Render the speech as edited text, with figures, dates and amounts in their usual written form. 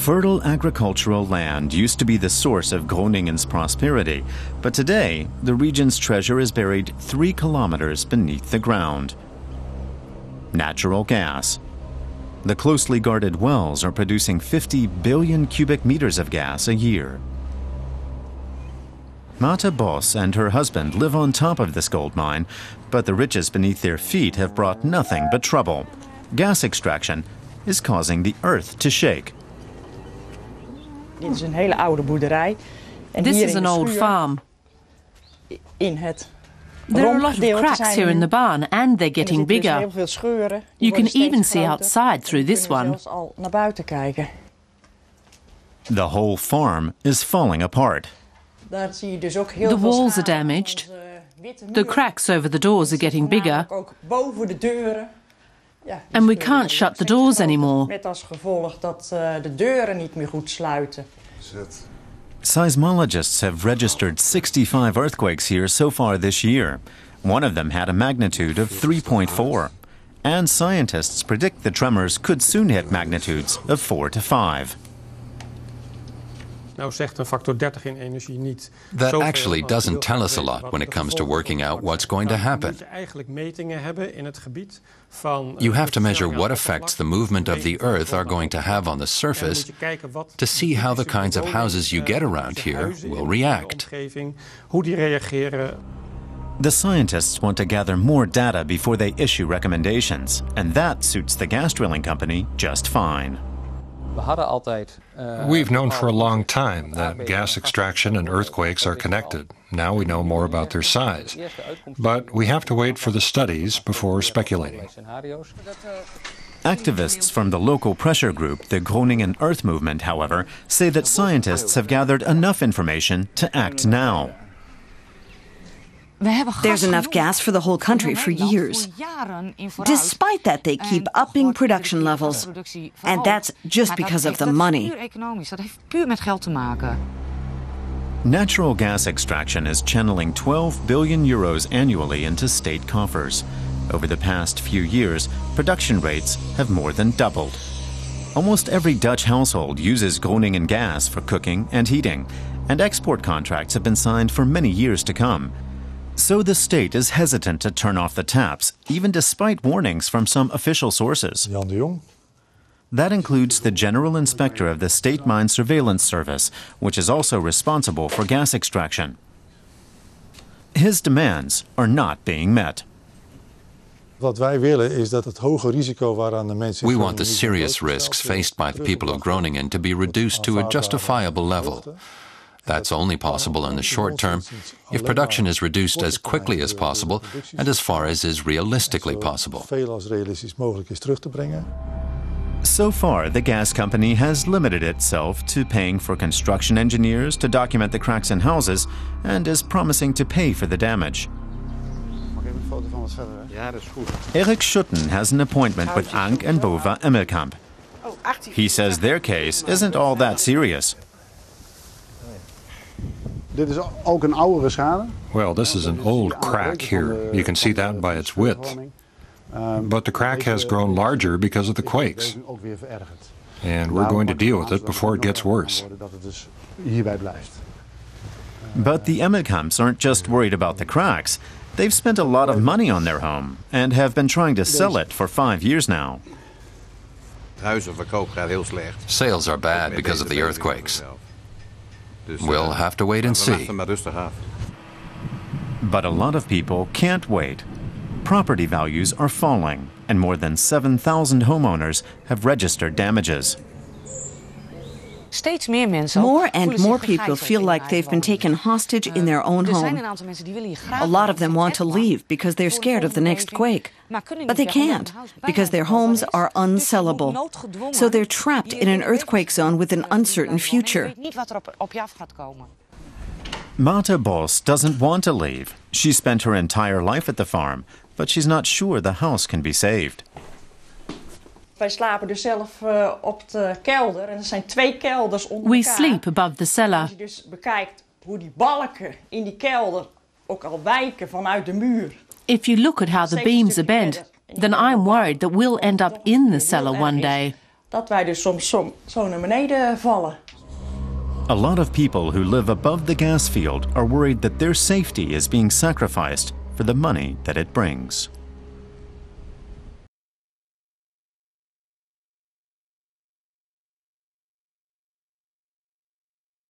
Fertile agricultural land used to be the source of Groningen's prosperity, but today the region's treasure is buried 3 kilometers beneath the ground. Natural gas. The closely guarded wells are producing 50 billion cubic meters of gas a year. Mata Bos and her husband live on top of this gold mine, but the riches beneath their feet have brought nothing but trouble. Gas extraction is causing the earth to shake. This is an old farm. There are a lot of cracks here in the barn, and they're getting bigger. You can even see outside through this one. The whole farm is falling apart. The walls are damaged. The cracks over the doors are getting bigger. And we can't shut the doors anymore. Seismologists have registered 65 earthquakes here so far this year. One of them had a magnitude of 3.4. And scientists predict the tremors could soon hit magnitudes of 4 to 5. That actually doesn't tell us a lot when it comes to working out what's going to happen. You have to measure what effects the movement of the Earth are going to have on the surface to see how the kinds of houses you get around here will react. The scientists want to gather more data before they issue recommendations, and that suits the gas drilling company just fine. We've known for a long time that gas extraction and earthquakes are connected. Now we know more about their size. But we have to wait for the studies before speculating. Activists from the local pressure group, the Groningen Earth Movement, however, say that scientists have gathered enough information to act now. There's enough gas for the whole country for years. Despite that, they keep upping production levels. And that's just because of the money. Natural gas extraction is channeling 12 billion euros annually into state coffers. Over the past few years, production rates have more than doubled. Almost every Dutch household uses Groningen gas for cooking and heating, and export contracts have been signed for many years to come. So the state is hesitant to turn off the taps, even despite warnings from some official sources. That includes the General Inspector of the State Mine Surveillance Service, which is also responsible for gas extraction. His demands are not being met. We want the serious risks faced by the people of Groningen to be reduced to a justifiable level. That's only possible in the short term if production is reduced as quickly as possible and as far as is realistically possible. So far, the gas company has limited itself to paying for construction engineers to document the cracks in houses and is promising to pay for the damage. Erik Schutten has an appointment with Ank and Bova Emmelkamp. He says their case isn't all that serious. Well, this is an old crack here. You can see that by its width. But the crack has grown larger because of the quakes. And we're going to deal with it before it gets worse. But the Emmelkamps aren't just worried about the cracks. They've spent a lot of money on their home and have been trying to sell it for 5 years now. Sales are bad because of the earthquakes. We'll have to wait and see. But a lot of people can't wait. Property values are falling, and more than 7,000 homeowners have registered damages. More and more people feel like they've been taken hostage in their own home. A lot of them want to leave because they're scared of the next quake. But they can't, because their homes are unsellable. So they're trapped in an earthquake zone with an uncertain future. Mata Bos doesn't want to leave. She spent her entire life at the farm, but she's not sure the house can be saved. We sleep above the cellar. If you look at how the beams are bent, then I'm worried that we'll end up in the cellar one day. dat wij dus soms zo naar beneden vallen. A lot of people who live above the gas field are worried that their safety is being sacrificed for the money that it brings.